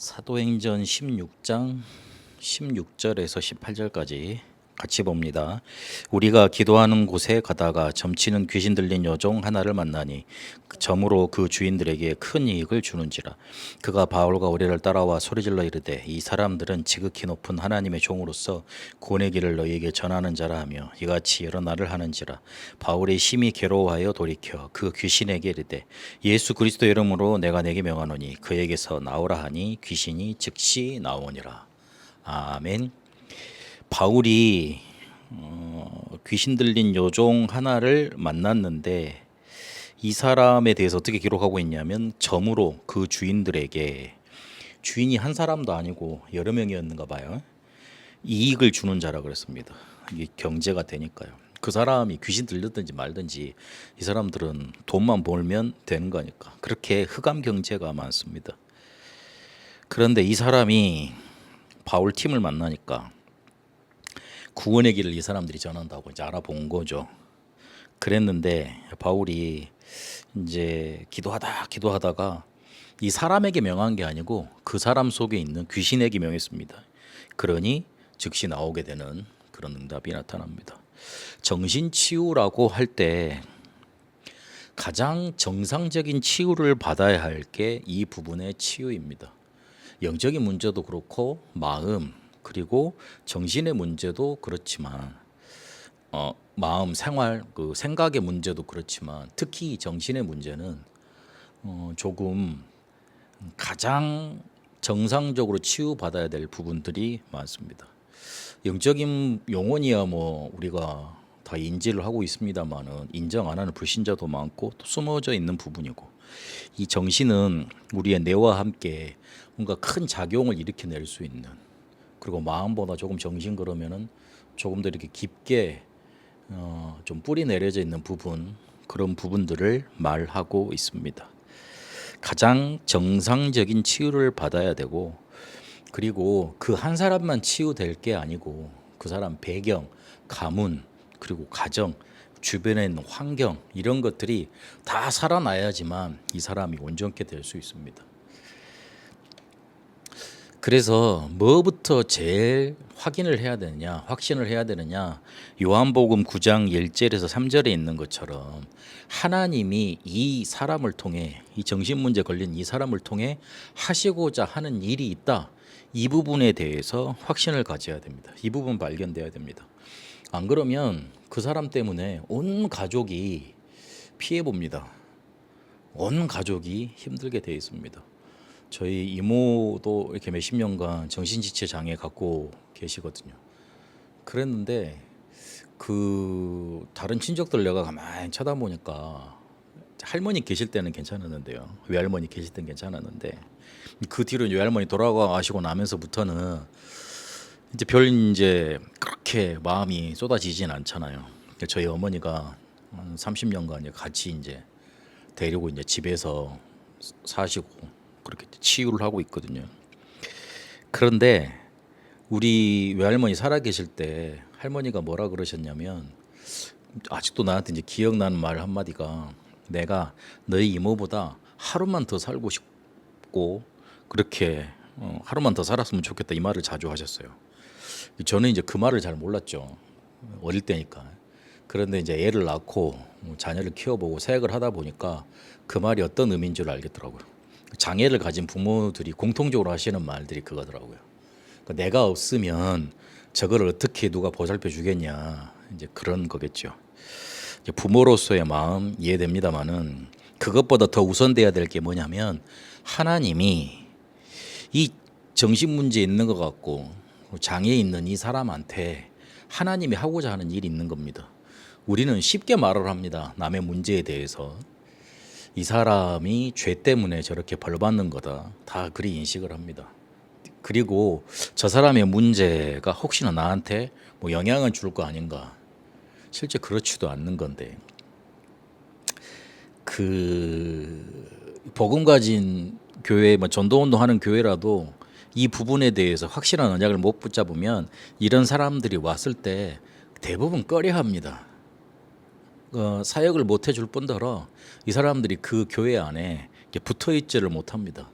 사도행전 16장 16절에서 18절까지 같이 봅니다. 우리가 기도하는 곳에 가다가 점치는 귀신 들린 여종 하나를 만나니 점으로 그 주인들에게 큰 이익을 주는지라. 그가 바울과 우리를 따라와 소리질러 이르되 이 사람들은 지극히 높은 하나님의 종으로서 구원의 길을 너희에게 전하는 자라 하며 이같이 여러 날을 하는지라. 바울이 심히 괴로워하여 돌이켜 그 귀신에게 이르되 예수 그리스도 이름으로 내가 내게 명하노니 그에게서 나오라 하니 귀신이 즉시 나오니라. 아멘. 바울이 귀신 들린 여종 하나를 만났는데 이 사람에 대해서 어떻게 기록하고 있냐면 점으로 그 주인들에게, 주인이 한 사람도 아니고 여러 명이었는가 봐요, 이익을 주는 자라 그랬습니다. 이게 경제가 되니까요. 그 사람이 귀신 들렸든지 말든지 이 사람들은 돈만 벌면 되는 거니까 그렇게 흑암 경제가 많습니다. 그런데 이 사람이 바울 팀을 만나니까 구원의 길을 이 사람들이 전한다고 이제 알아본 거죠. 그랬는데 바울이 이제 기도하다가 이 사람에게 명한 게 아니고 그 사람 속에 있는 귀신에게 명했습니다. 그러니 즉시 나오게 되는 그런 응답이 나타납니다. 정신치유라고 할 때 가장 정상적인 치유를 받아야 할 게 이 부분의 치유입니다. 영적인 문제도 그렇고 마음 그리고 정신의 문제도 그렇지만 마음 생활 그 생각의 문제도 그렇지만 특히 정신의 문제는 조금 가장 정상적으로 치유받아야 될 부분들이 많습니다. 영적인 용어니야 뭐 우리가 다 인지를 하고 있습니다만은 인정 안 하는 불신자도 많고 또 숨어져 있는 부분이고, 이 정신은 우리의 뇌와 함께 뭔가 큰 작용을 일으켜낼 수 있는, 그리고 마음보다 조금 정신 그러면은 조금 더 이렇게 깊게 좀 뿌리 내려져 있는 부분, 그런 부분들을 말하고 있습니다. 가장 정상적인 치유를 받아야 되고, 그리고 그 한 사람만 치유될 게 아니고 그 사람 배경, 가문, 그리고 가정, 주변에 있는 환경, 이런 것들이 다 살아나야지만 이 사람이 온전케 될 수 있습니다. 그래서 뭐부터 제일 확신을 해야 되느냐, 요한복음 9장 1절에서 3절에 있는 것처럼 하나님이 이 사람을 통해, 이 정신문제 걸린 이 사람을 통해 하시고자 하는 일이 있다, 이 부분에 대해서 확신을 가져야 됩니다. 이 부분 발견돼야 됩니다. 안 그러면 그 사람 때문에 온 가족이 피해 봅니다. 온 가족이 힘들게 되어 있습니다. 저희 이모도 이렇게 몇십 년간 정신지체 장애 갖고 계시거든요. 그랬는데 그 다른 친척들 내가 가만히 쳐다보니까 할머니 계실 때는 괜찮았는데요. 외할머니 계실 때는 괜찮았는데 그 뒤로 외할머니 돌아가시고 나면서부터는 이제 이제 그렇게 마음이 쏟아지진 않잖아요. 저희 어머니가 한 30년간 같이 이제 데리고 이제 집에서 사시고 그렇게 치유를 하고 있거든요. 그런데 우리 외할머니 살아 계실 때 할머니가 뭐라 그러셨냐면, 아직도 나한테 이제 기억나는 말 한마디가, 내가 너희 이모보다 하루만 더 살고 싶고 그렇게 하루만 더 살았으면 좋겠다, 이 말을 자주 하셨어요. 저는 이제 그 말을 잘 몰랐죠. 어릴 때니까. 그런데 이제 애를 낳고 자녀를 키워보고 사역을 하다 보니까 그 말이 어떤 의미인 줄 알겠더라고요. 장애를 가진 부모들이 공통적으로 하시는 말들이 그거더라고요. 그러니까 내가 없으면 저걸 어떻게 누가 보살펴 주겠냐, 이제 그런 거겠죠. 이제 부모로서의 마음 이해됩니다만은 그것보다 더 우선돼야 될 게 뭐냐면, 하나님이 이 정신 문제 있는 것 같고 장애 있는 이 사람한테 하나님이 하고자 하는 일이 있는 겁니다. 우리는 쉽게 말을 합니다. 남의 문제에 대해서. 이 사람이 죄 때문에 저렇게 벌 받는 거다, 다 그리 인식을 합니다. 그리고 저 사람의 문제가 혹시나 나한테 뭐 영향을 줄 거 아닌가. 실제 그렇지도 않는 건데, 그 복음 가진 교회, 뭐 전도운동 하는 교회라도 이 부분에 대해서 확실한 언약을 못 붙잡으면 이런 사람들이 왔을 때 대부분 꺼려합니다. 사역을 못 해줄 뿐더러 이 사람들이 그 교회 안에 붙어 있지를 못합니다.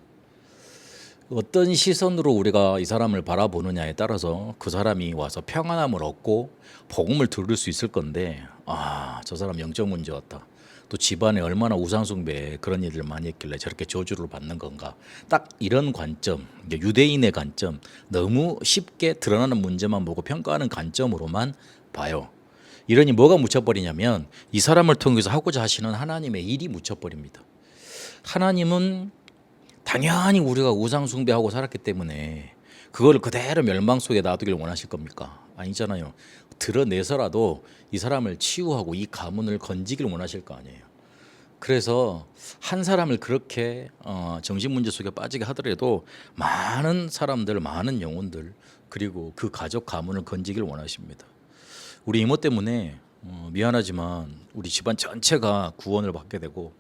어떤 시선으로 우리가 이 사람을 바라보느냐에 따라서 그 사람이 와서 평안함을 얻고 복음을 들을 수 있을 건데, 아, 저 사람 영적 문제 왔다. 또 집안에 얼마나 우상숭배 그런 일을 많이 했길래 저렇게 저주를 받는 건가. 딱 이런 관점, 이제 유대인의 관점, 너무 쉽게 드러나는 문제만 보고 평가하는 관점으로만 봐요. 이러니 뭐가 묻혀버리냐면 이 사람을 통해서 하고자 하시는 하나님의 일이 묻혀버립니다. 하나님은 당연히 우리가 우상 숭배하고 살았기 때문에 그걸 그대로 멸망 속에 놔두길 원하실 겁니까? 아니잖아요. 드러내서라도 이 사람을 치유하고 이 가문을 건지길 원하실 거 아니에요. 그래서 한 사람을 그렇게 정신 문제 속에 빠지게 하더라도 많은 사람들, 많은 영혼들, 그리고 그 가족 가문을 건지길 원하십니다. 우리 이모 때문에 미안하지만 우리 집안 전체가 구원을 받게 되고,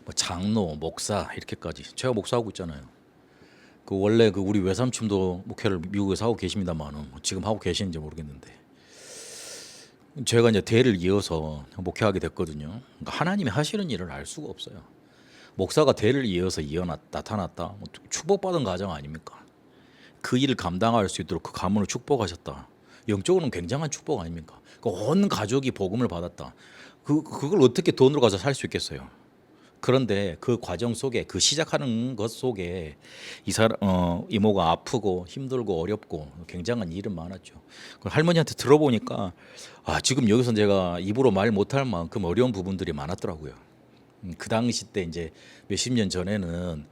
뭐 장로, 목사 이렇게까지. 제가 목사하고 있잖아요. 그 원래 그 우리 외삼촌도 목회를 미국에서 하고 계십니다만 지금 하고 계시는지 모르겠는데, 제가 이제 대를 이어서 목회하게 됐거든요. 그러니까 하나님이 하시는 일을 알 수가 없어요. 목사가 대를 이어서 나타났다. 뭐 축복받은 가정 아닙니까? 그 일을 감당할 수 있도록 그 가문을 축복하셨다. 영적으로는 굉장한 축복 아닙니까? 온 가족이 복음을 받았다. 그걸 어떻게 돈으로 가서 살 수 있겠어요? 그런데 그 과정 속에, 그 시작하는 것 속에 이모가 아프고 힘들고 어렵고 굉장한 일은 많았죠. 할머니한테 들어보니까 지금 여기서 제가 입으로 말 못할 만큼 어려운 부분들이 많았더라고요. 그 당시 때 이제 몇십 년 전에는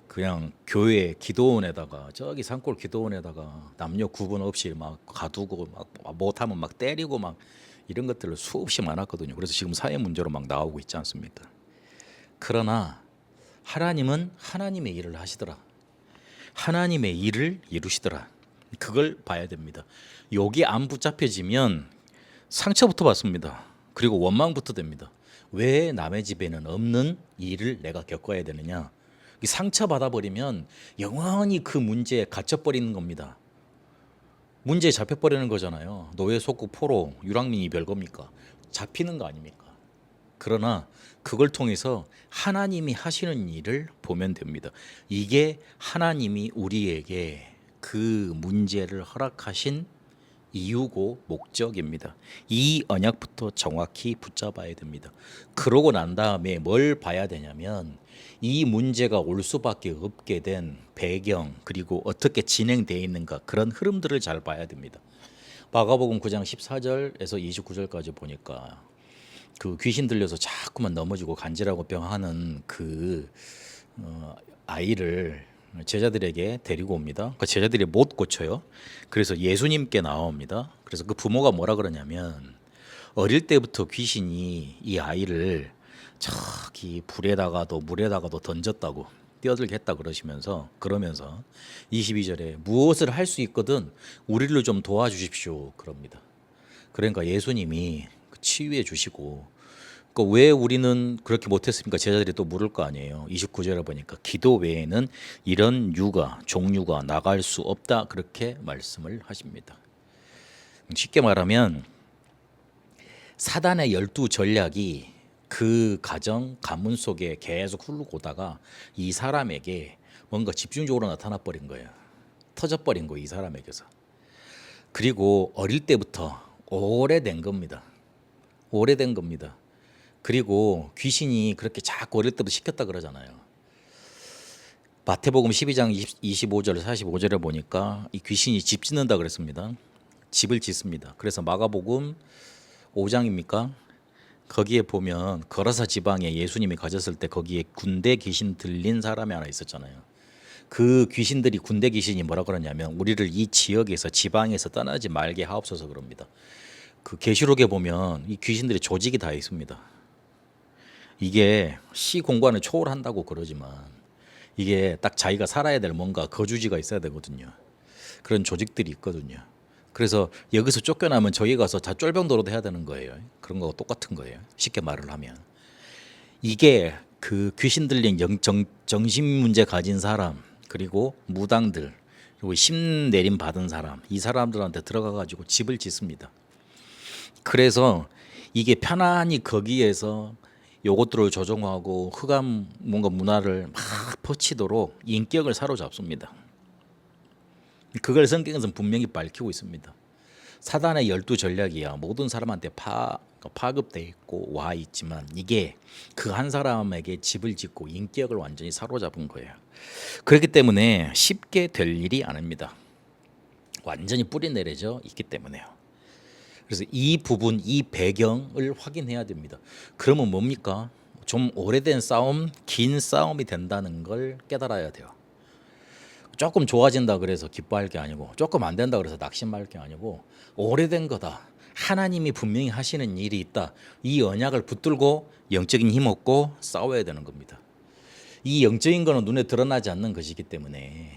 그냥 교회 기도원에다가, 저기 산골 기도원에다가 남녀 구분 없이 막 가두고 막 못하면 막 때리고 막 이런 것들을 수없이 많았거든요. 그래서 지금 사회 문제로 막 나오고 있지 않습니까? 그러나 하나님은 하나님의 일을 하시더라. 하나님의 일을 이루시더라. 그걸 봐야 됩니다. 여기 안 붙잡혀지면 상처부터 받습니다. 그리고 원망부터 됩니다. 왜 남의 집에는 없는 일을 내가 겪어야 되느냐. 상처 받아버리면 영원히 그 문제에 갇혀버리는 겁니다. 문제에 잡혀버리는 거잖아요. 노예, 속국, 포로, 유랑민이 별겁니까? 잡히는 거 아닙니까? 그러나 그걸 통해서 하나님이 하시는 일을 보면 됩니다. 이게 하나님이 우리에게 그 문제를 허락하신 이유고 목적입니다. 이 언약부터 정확히 붙잡아야 됩니다. 그러고 난 다음에 뭘 봐야 되냐면 이 문제가 올 수밖에 없게 된 배경, 그리고 어떻게 진행되어 있는가, 그런 흐름들을 잘 봐야 됩니다. 마가복음 9장 14절에서 29절까지 보니까 그 귀신 들려서 자꾸만 넘어지고 간질하고 병하는 그 아이를 제자들에게 데리고 옵니다. 그 제자들이 못 고쳐요. 그래서 예수님께 나옵니다. 그래서 그 부모가 뭐라 그러냐면, 어릴 때부터 귀신이 이 아이를 저기 불에다가도 물에다가도 던졌다고, 뛰어들게 했다 그러면서 22절에 무엇을 할 수 있거든 우리를 좀 도와주십시오 그럽니다. 그러니까 예수님이 치유해 주시고, 왜 우리는 그렇게 못했습니까? 제자들이 또 물을 거 아니에요. 29절에 보니까 기도 외에는 이런 종류가 나갈 수 없다, 그렇게 말씀을 하십니다. 쉽게 말하면 사단의 12 전략이 그 가문 속에 계속 흐르고 오다가 이 사람에게 뭔가 집중적으로 나타나 버린 거예요. 터져버린 거예요, 이 사람에게서. 그리고 어릴 때부터 오래된 겁니다. 그리고 귀신이 그렇게 자꾸 어릴 때부터 시켰다 그러잖아요. 마태복음 12장 25절 45절에 보니까 이 귀신이 집 짓는다 그랬습니다. 집을 짓습니다. 그래서 마가복음 5장입니까? 거기에 보면 거라사 지방에 예수님이 가졌을 때 거기에 군대 귀신 들린 사람이 하나 있었잖아요. 그 귀신들이, 군대 귀신이 뭐라 그러냐면 우리를 이 지역에서, 지방에서 떠나지 말게 하옵소서 그럽니다. 그 계시록에 보면 이 귀신들의 조직이 다 있습니다. 이게 시 공간을 초월한다고 그러지만 이게 딱 자기가 살아야 될 뭔가 거주지가 있어야 되거든요. 그런 조직들이 있거든요. 그래서 여기서 쫓겨나면 저기 가서 다 쫄병도로도 해야 되는 거예요. 그런 거하고 똑같은 거예요. 쉽게 말을 하면. 이게 그 귀신 들린 정신 문제 가진 사람, 그리고 무당들, 그리고 심 내림 받은 사람, 이 사람들한테 들어가 가지고 집을 짓습니다. 그래서 이게 편안히 거기에서 요것들을 조종하고 흑암 뭔가 문화를 막 퍼치도록 인격을 사로잡습니다. 그걸 성경에서는 분명히 밝히고 있습니다. 사단의 12전략이야 모든 사람한테 파급돼 있고 와 있지만 이게 그 한 사람에게 집을 짓고 인격을 완전히 사로잡은 거예요. 그렇기 때문에 쉽게 될 일이 아닙니다. 완전히 뿌리내려져 있기 때문에요. 그래서 이 부분, 이 배경을 확인해야 됩니다. 그러면 뭡니까? 좀 오래된 싸움, 긴 싸움이 된다는 걸 깨달아야 돼요. 조금 좋아진다 그래서 기뻐할 게 아니고 조금 안 된다 그래서 낙심할 게 아니고 오래된 거다. 하나님이 분명히 하시는 일이 있다. 이 언약을 붙들고 영적인 힘 얻고 싸워야 되는 겁니다. 이 영적인 거는 눈에 드러나지 않는 것이기 때문에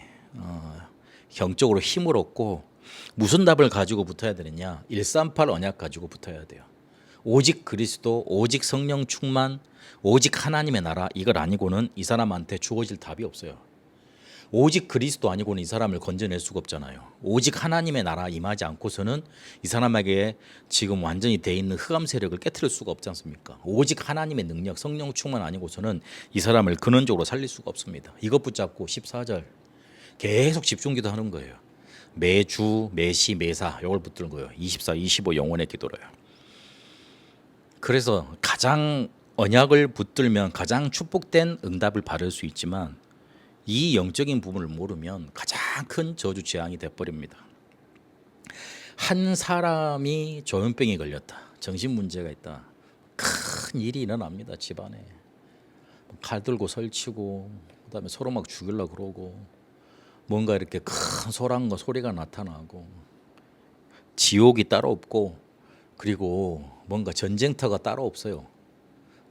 영적으로 힘을 얻고 무슨 답을 가지고 붙어야 되느냐? 138 언약 가지고 붙어야 돼요. 오직 그리스도, 오직 성령 충만, 오직 하나님의 나라 이걸 아니고는 이 사람한테 주어질 답이 없어요. 오직 그리스도 아니고는 이 사람을 건져낼 수가 없잖아요. 오직 하나님의 나라 임하지 않고서는 이 사람에게 지금 완전히 돼 있는 흑암 세력을 깨트릴 수가 없지 않습니까? 오직 하나님의 능력, 성령 충만 아니고서는 이 사람을 근원적으로 살릴 수가 없습니다. 이것 붙잡고 14절 계속 집중기도 하는 거예요. 매주, 매시, 매사 이걸 붙드는 거예요. 24, 25 영혼의 기도로요. 그래서 가장 언약을 붙들면 가장 축복된 응답을 받을 수 있지만 이 영적인 부분을 모르면 가장 큰 저주 재앙이 돼버립니다. 한 사람이 조현병에 걸렸다. 정신 문제가 있다. 큰 일이 일어납니다. 집안에. 칼 들고 설치고 그다음에 서로 막 죽이려고 그러고 뭔가 이렇게 큰 소란과 소리가 나타나고 지옥이 따로 없고 그리고 뭔가 전쟁터가 따로 없어요.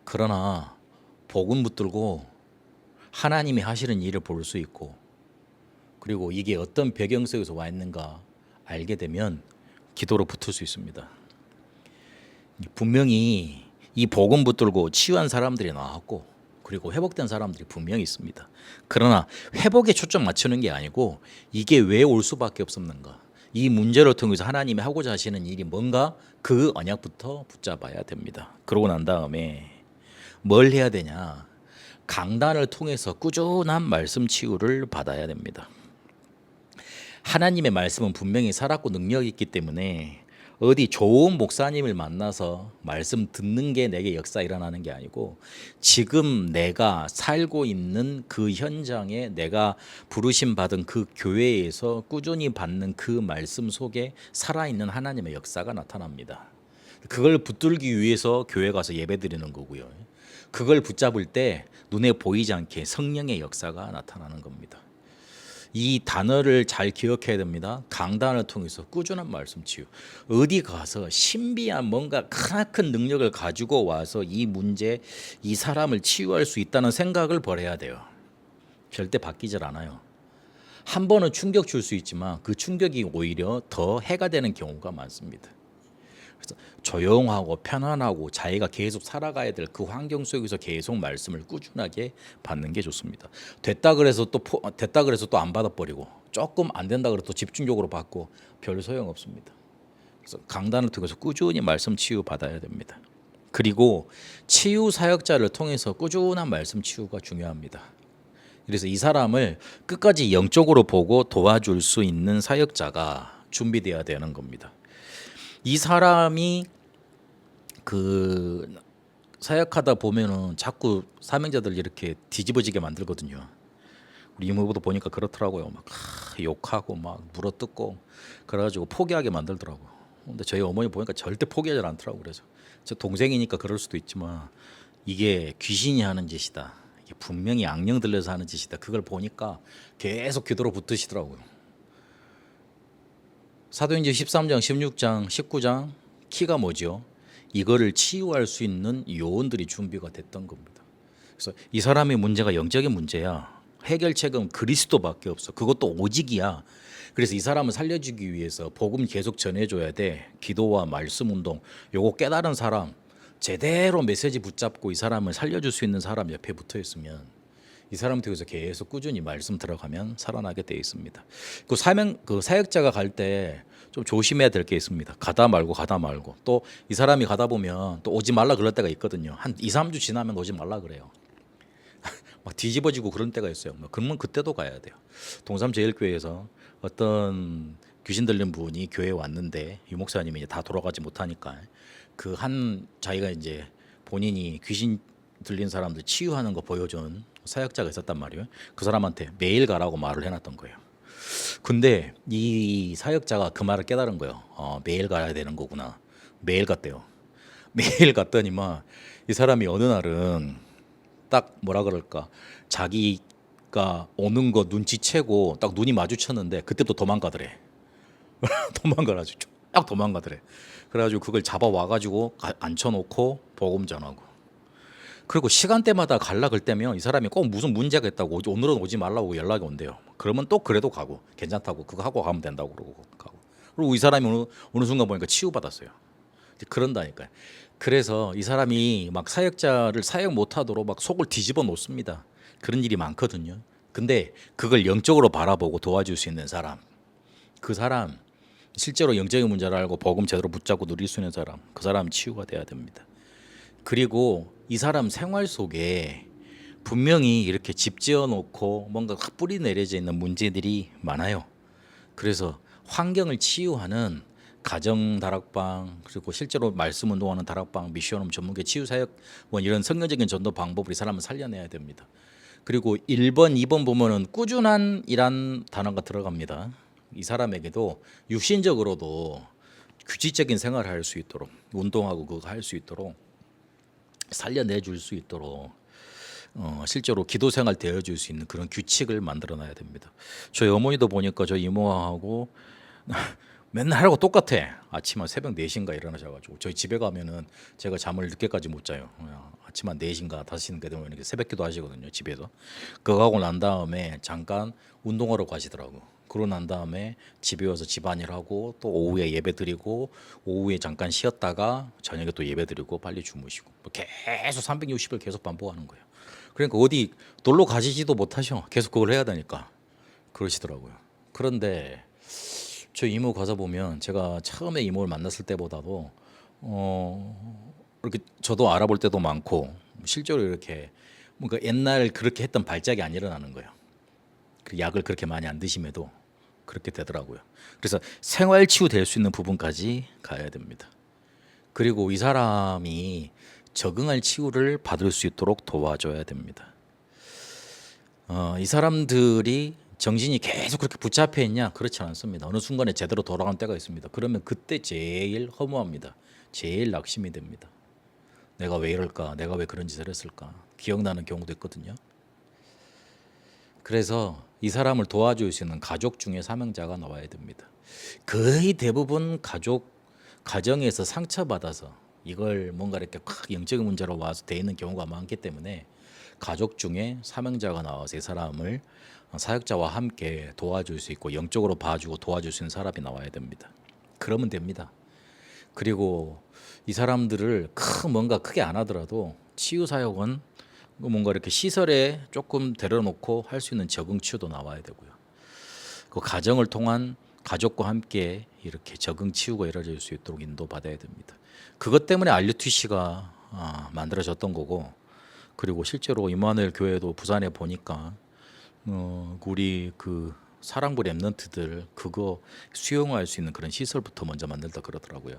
그러나 복음 붙들고 하나님이 하시는 일을 볼 수 있고 그리고 이게 어떤 배경 속에서 와 있는가 알게 되면 기도로 붙을 수 있습니다. 분명히 이 복음 붙들고 치유한 사람들이 나왔고 그리고 회복된 사람들이 분명히 있습니다. 그러나 회복에 초점 맞추는 게 아니고 이게 왜 올 수밖에 없었는가 이 문제를 통해서 하나님이 하고자 하시는 일이 뭔가 그 언약부터 붙잡아야 됩니다. 그러고 난 다음에 뭘 해야 되냐 강단을 통해서 꾸준한 말씀 치유를 받아야 됩니다. 하나님의 말씀은 분명히 살았고 능력이 있기 때문에 어디 좋은 목사님을 만나서 말씀 듣는 게 내게 역사 일어나는 게 아니고 지금 내가 살고 있는 그 현장에 내가 부르심 받은 그 교회에서 꾸준히 받는 그 말씀 속에 살아있는 하나님의 역사가 나타납니다. 그걸 붙들기 위해서 교회 가서 예배 드리는 거고요. 그걸 붙잡을 때 눈에 보이지 않게 성령의 역사가 나타나는 겁니다. 이 단어를 잘 기억해야 됩니다. 강단을 통해서 꾸준한 말씀 치유. 어디 가서 신비한 뭔가 크나큰 능력을 가지고 와서 이 문제, 이 사람을 치유할 수 있다는 생각을 버려야 돼요. 절대 바뀌질 않아요. 한 번은 충격 줄 수 있지만 그 충격이 오히려 더 해가 되는 경우가 많습니다. 그래서 조용하고 편안하고 자기가 계속 살아가야 될 그 환경 속에서 계속 말씀을 꾸준하게 받는 게 좋습니다. 됐다 그래서 또 안 받아버리고 조금 안 된다 그래서 또 집중적으로 받고 별 소용 없습니다. 그래서 강단을 통해서 꾸준히 말씀 치유 받아야 됩니다. 그리고 치유 사역자를 통해서 꾸준한 말씀 치유가 중요합니다. 그래서 이 사람을 끝까지 영적으로 보고 도와줄 수 있는 사역자가 준비되어야 되는 겁니다. 이 사람이 그 사역하다 보면은 자꾸 사명자들 이렇게 뒤집어지게 만들거든요. 우리 이모부도 보니까 그렇더라고요. 막 욕하고 막 물어뜯고 그래가지고 포기하게 만들더라고. 근데 저희 어머니 보니까 절대 포기하지 않더라고. 그래서 저 동생이니까 그럴 수도 있지만 이게 귀신이 하는 짓이다. 이게 분명히 악령 들려서 하는 짓이다. 그걸 보니까 계속 기도로 붙으시더라고요. 사도행전 13장, 16장, 19장 키가 뭐죠? 이거를 치유할 수 있는 요원들이 준비가 됐던 겁니다. 그래서 이 사람의 문제가 영적인 문제야. 해결책은 그리스도밖에 없어. 그것도 오직이야. 그래서 이 사람을 살려주기 위해서 복음 계속 전해줘야 돼. 기도와 말씀 운동. 요거 깨달은 사람, 제대로 메시지 붙잡고 이 사람을 살려줄 수 있는 사람 옆에 붙어 있으면 이 사람 통해서 계속 꾸준히 말씀 들어가면 살아나게 되어 있습니다. 그 사역자가 갈 때 좀 조심해야 될 게 있습니다. 가다 말고 또 이 사람이 가다 보면 또 오지 말라 그럴 때가 있거든요. 한 2, 3주 지나면 오지 말라 그래요. 막 뒤집어지고 그런 때가 있어요. 그러면 그때도 가야 돼요. 동삼제일교회에서 어떤 귀신 들린 분이 교회에 왔는데 이 목사님이 이제 다 돌아가지 못하니까 그 한 자기가 이제 본인이 귀신 들린 사람들 치유하는 거 보여준 사역자가 있었단 말이에요. 그 사람한테 매일 가라고 말을 해놨던 거예요. 근데 이 사역자가 그 말을 깨달은 거예요. 매일 가야 되는 거구나. 매일 갔대요. 매일 갔더니만 이 사람이 어느 날은 딱 뭐라 그럴까, 자기가 오는 거 눈치채고 딱 눈이 마주쳤는데 그때 또 도망가더래. 도망가가지고 쫙 도망가더래. 그래가지고 그걸 잡아와가지고 앉혀놓고 복음 전하고. 그리고 시간대마다 갈라 그럴 때면 이 사람이 꼭 무슨 문제가 있다고 오늘은 오지 말라고 연락이 온대요. 그러면 또 그래도 가고 괜찮다고 그거 하고 가면 된다고 그러고 가고. 그리고 이 사람이 어느 순간 보니까 치유받았어요. 그런다니까요. 그래서 이 사람이 막 사역자를 사역 못하도록 막 속을 뒤집어 놓습니다. 그런 일이 많거든요. 근데 그걸 영적으로 바라보고 도와줄 수 있는 사람, 그 사람, 실제로 영적인 문제를 알고 복음 제대로 붙잡고 누릴 수 있는 사람, 그 사람 치유가 돼야 됩니다. 그리고 이 사람 생활 속에 분명히 이렇게 집 지어놓고 뭔가 뿌리 내려져 있는 문제들이 많아요. 그래서 환경을 치유하는 가정 다락방, 그리고 실제로 말씀 운동하는 다락방, 미션홈 전문계 치유사역원, 이런 성경적인 전도 방법을 이 사람은 살려내야 됩니다. 그리고 1번, 2번 보면은 꾸준한이란 단어가 들어갑니다. 이 사람에게도 육신적으로도 규칙적인 생활을 할 수 있도록, 운동하고 그거 할 수 있도록 살려내 줄 수 있도록 실제로 기도 생활 되어줄 수 있는 그런 규칙을 만들어놔야 됩니다. 저희 어머니도 보니까 저희 이모하고 맨날 하고 똑같아. 아침 한 새벽 4시인가 일어나셔가지고 저희 집에 가면은 제가 잠을 늦게까지 못 자요. 아침 한 4시인가 5시인가 되면 이렇게 새벽기도 하시거든요, 집에서. 그거 하고 난 다음에 잠깐 운동하러 가시더라고. 그러고 난 다음에 집에 와서 집안일하고 또 오후에 예배 드리고 오후에 잠깐 쉬었다가 저녁에 또 예배 드리고 빨리 주무시고 계속 360을 계속 반복하는 거예요. 그러니까 어디 놀러 가시지도 못하셔. 계속 그걸 해야 되니까 그러시더라고요. 그런데 저 이모 가서 보면 제가 처음에 이모를 만났을 때보다도 이렇게 저도 알아볼 때도 많고 실제로 이렇게 뭔가 옛날 그렇게 했던 발작이 안 일어나는 거예요. 그 약을 그렇게 많이 안 드심에도 그렇게 되더라고요. 그래서 생활 치유 될 수 있는 부분까지 가야 됩니다. 그리고 이 사람이 적응할 치유를 받을 수 있도록 도와줘야 됩니다. 이 사람들이 정신이 계속 그렇게 붙잡혀 있냐? 그렇지 않습니다. 어느 순간에 제대로 돌아간 때가 있습니다. 그러면 그때 제일 허무합니다. 제일 낙심이 됩니다. 내가 왜 이럴까? 내가 왜 그런 짓을 했을까? 기억나는 경우도 있거든요. 그래서 이 사람을 도와줄 수 있는 가족 중에 사명자가 나와야 됩니다. 거의 대부분 가정에서 상처받아서 이걸 뭔가 이렇게 확 영적인 문제로 와서 돼 있는 경우가 많기 때문에 가족 중에 사명자가 나와서 이 사람을 사역자와 함께 도와줄 수 있고 영적으로 봐주고 도와줄 수 있는 사람이 나와야 됩니다. 그러면 됩니다. 그리고 이 사람들을 뭔가 크게 안 하더라도 치유사역은 뭔가 이렇게 시설에 조금 데려놓고 할 수 있는 적응 치유도 나와야 되고요. 그 가정을 통한 가족과 함께 이렇게 적응 치유가 이루어질 수 있도록 인도받아야 됩니다. 그것 때문에 RUTC가 만들어졌던 거고, 그리고 실제로 임마누엘 교회도 부산에 보니까 우리 그 사랑부 랩런트들 그거 수용할 수 있는 그런 시설부터 먼저 만들다 그러더라고요.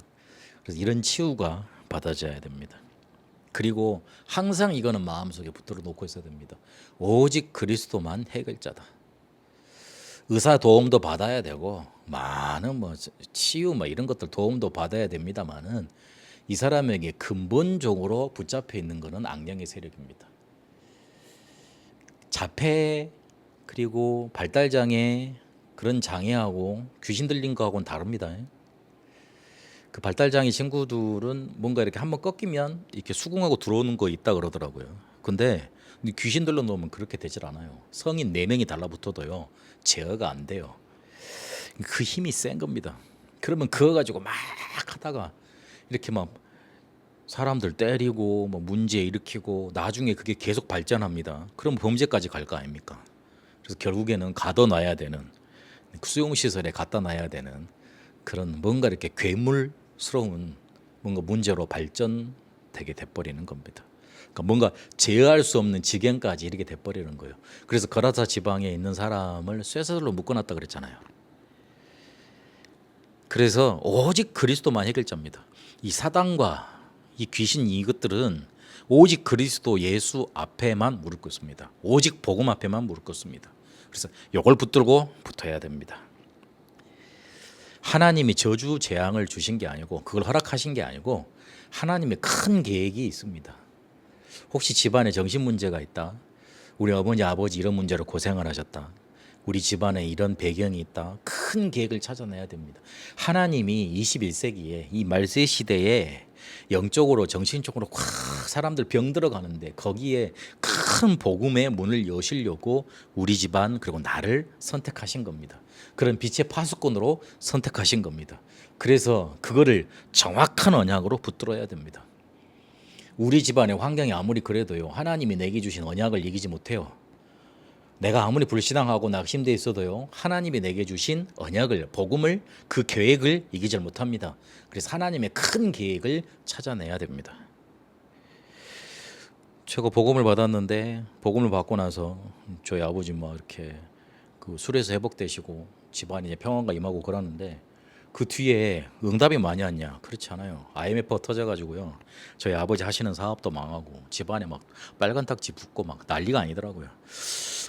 그래서 이런 치유가 받아져야 됩니다. 그리고 항상 이거는 마음속에 붙들어 놓고 있어야 됩니다. 오직 그리스도만 해결자다. 의사 도움도 받아야 되고 많은 치유 이런 것들 도움도 받아야 됩니다만은 이 사람에게 근본적으로 붙잡혀 있는 것은 악령의 세력입니다. 자폐 그리고 발달장애 그런 장애하고 귀신 들린 거하고는 다릅니다. 그 발달장애 친구들은 뭔가 이렇게 한번 꺾이면 이렇게 수긍하고 들어오는 거 있다 그러더라고요. 근데 귀신 들러 놓으면 그렇게 되질 않아요. 성인 4명이 달라붙어도요 제어가 안 돼요. 그 힘이 센 겁니다. 그러면 그거 가지고 막 하다가 이렇게 막 사람들 때리고 뭐 문제 일으키고 나중에 그게 계속 발전합니다. 그럼 범죄까지 갈 거 아닙니까? 그래서 결국에는 가둬놔야 되는 수용시설에 갖다 놔야 되는 그런 뭔가 이렇게 괴물스러운 뭔가 문제로 발전되게 돼버리는 겁니다. 그러니까 뭔가 제어할 수 없는 지경까지 이렇게 돼버리는 거예요. 그래서 거라사 지방에 있는 사람을 쇠사슬로 묶어놨다 그랬잖아요. 그래서 오직 그리스도만 해결자입니다. 이 사단과 이 귀신 이것들은 오직 그리스도 예수 앞에만 무릎 꿇습니다. 오직 복음 앞에만 무릎 꿇습니다. 그래서 이걸 붙들고 붙어야 됩니다. 하나님이 저주 재앙을 주신 게 아니고 그걸 허락하신 게 아니고 하나님의 큰 계획이 있습니다. 혹시 집안에 정신 문제가 있다. 우리 어머니 아버지 이런 문제로 고생을 하셨다. 우리 집안에 이런 배경이 있다. 큰 계획을 찾아내야 됩니다. 하나님이 21세기에 이 말세 시대에 영적으로 정신적으로 확 사람들 병들어 가는데 거기에 큰 복음의 문을 여시려고 우리 집안 그리고 나를 선택하신 겁니다. 그런 빛의 파수꾼으로 선택하신 겁니다. 그래서 그거를 정확한 언약으로 붙들어야 됩니다. 우리 집안의 환경이 아무리 그래도요, 하나님이 내게 주신 언약을 이기지 못해요. 내가 아무리 불신앙하고 낙심돼 있어도요, 하나님이 내게 주신 언약을, 복음을, 그 계획을 이기질 못합니다. 그래서 하나님의 큰 계획을 찾아내야 됩니다. 제가 복음을 받았는데 복음을 받고 나서 저희 아버지 막 이렇게 그 술에서 회복되시고 집안이 평안과 임하고 그러는데 그 뒤에 응답이 많이 왔냐? 그렇지 않아요. IMF가 터져가지고요. 저희 아버지 하시는 사업도 망하고 집안에 막 빨간 딱지 붙고 막 난리가 아니더라고요.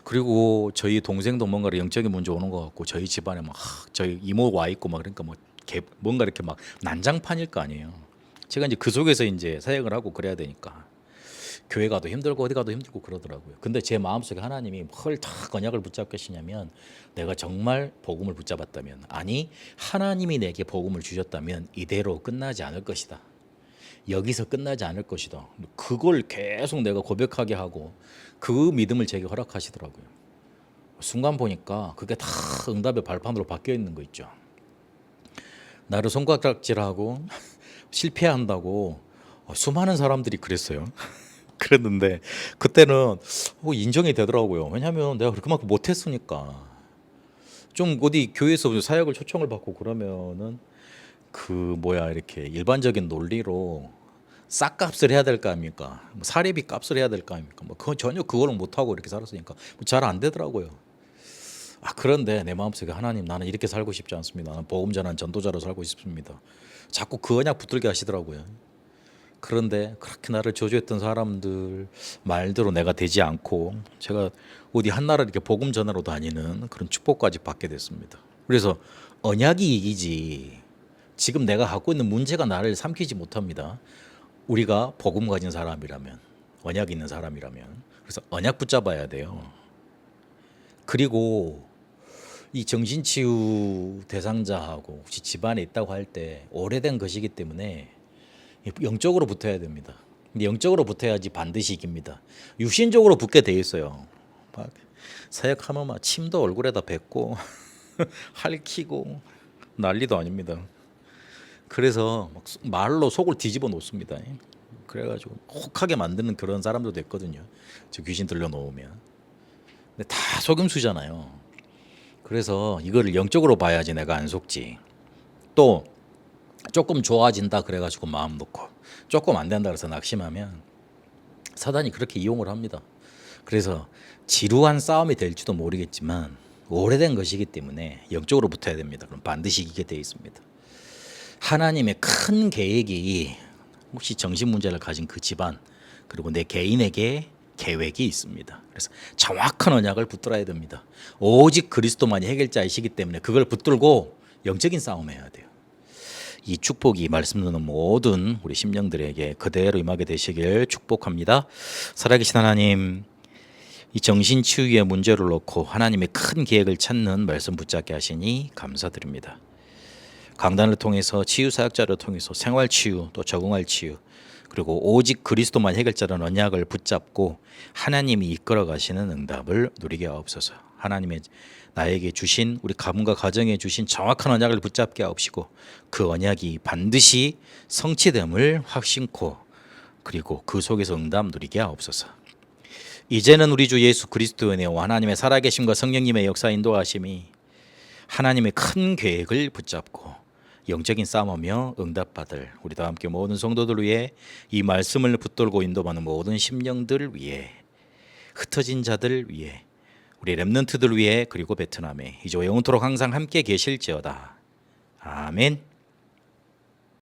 그리고 저희 동생도 뭔가 영적인 문제 오는 것 같고 저희 집안에 막 저희 이모 와 있고 막 그러니까 뭐 뭔가 이렇게 막 난장판일 거 아니에요. 제가 이제 그 속에서 이제 사역을 하고 그래야 되니까 교회 가도 힘들고 어디 가도 힘들고 그러더라고요. 근데 제 마음속에 하나님이 헐 탁 언약을 붙잡겠시냐면 내가 정말 복음을 붙잡았다면 아니 하나님이 내게 복음을 주셨다면 이대로 끝나지 않을 것이다. 여기서 끝나지 않을 것이다. 그걸 계속 내가 고백하게 하고 그 믿음을 제게 허락하시더라고요. 순간 보니까 그게 다 응답의 발판으로 바뀌어 있는 거 있죠. 나를 손가락질하고 실패한다고 수많은 사람들이 그랬어요. 그랬는데 그때는 인정이 되더라고요. 왜냐하면 내가 그만큼 못했으니까. 좀 어디 교회에서 사역을 초청을 받고 그러면은 그 뭐야 이렇게 일반적인 논리로 싹값을 해야 될 거 아닙니까? 뭐 사례비 값을 해야 될 거 아닙니까? 뭐 그건 전혀 그거를 못하고 이렇게 살았으니까 잘 안 되더라고요. 그런데 내 마음속에 하나님 나는 이렇게 살고 싶지 않습니다. 나는 복음 전한 전도자로 살고 싶습니다. 자꾸 그 언약 붙들게 하시더라고요. 그런데 그렇게 나를 저주했던 사람들 말대로 내가 되지 않고 제가 어디 한 나라 이렇게 복음 전하러 다니는 그런 축복까지 받게 됐습니다. 그래서 언약이 이기지 지금 내가 갖고 있는 문제가 나를 삼키지 못합니다. 우리가 복음 가진 사람이라면 언약 있는 사람이라면 그래서 언약 붙잡아야 돼요. 그리고 이 정신치유 대상자하고 혹시 집안에 있다고 할 때 오래된 것이기 때문에 영적으로 붙어야 됩니다. 근데 영적으로 붙어야지 반드시 이깁니다. 육신적으로 붙게 돼 있어요. 막 사역하면 막 침도 얼굴에다 뱉고 핥히고 난리도 아닙니다. 그래서 막 말로 속을 뒤집어 놓습니다. 그래가지고 혹하게 만드는 그런 사람도 있거든요. 저 귀신 들려놓으면. 근데 다 속임수잖아요. 그래서 이거를 영적으로 봐야지 내가 안 속지. 또 조금 좋아진다 그래가지고 마음 놓고 조금 안 된다 그래서 낙심하면 사단이 그렇게 이용을 합니다. 그래서 지루한 싸움이 될지도 모르겠지만 오래된 것이기 때문에 영적으로 붙어야 됩니다. 그럼 반드시 이기게 되어 있습니다. 하나님의 큰 계획이 혹시 정신 문제를 가진 그 집안 그리고 내 개인에게 계획이 있습니다. 그래서 정확한 언약을 붙들어야 됩니다. 오직 그리스도만이 해결자이시기 때문에 그걸 붙들고 영적인 싸움해야 돼요. 이 축복이 말씀 듣는 모든 우리 심령들에게 그대로 임하게 되시길 축복합니다. 살아계신 하나님, 이 정신치유의 문제를 놓고 하나님의 큰 계획을 찾는 말씀 붙잡게 하시니 감사드립니다. 강단을 통해서 치유사역자를 통해서 생활치유 또 적응할 치유 그리고 오직 그리스도만 해결자라는 언약을 붙잡고 하나님이 이끌어 가시는 응답을 누리게 하옵소서. 하나님의 나에게 주신 우리 가문과 가정에 주신 정확한 언약을 붙잡게 하옵시고 그 언약이 반드시 성취됨을 확신코 그리고 그 속에서 응답 누리게 하옵소서. 이제는 우리 주 예수 그리스도의 은혜와 하나님의 살아계심과 성령님의 역사 인도하심이 하나님의 큰 계획을 붙잡고 영적인 싸움하며 응답받을 우리와 함께 모든 성도들 위해 이 말씀을 붙들고 인도하는 모든 심령들 위해 흩어진 자들 위해 우리 렘넌트들 위해 그리고 베트남에 이제 영원토록 항상 함께 계실지어다. 아멘.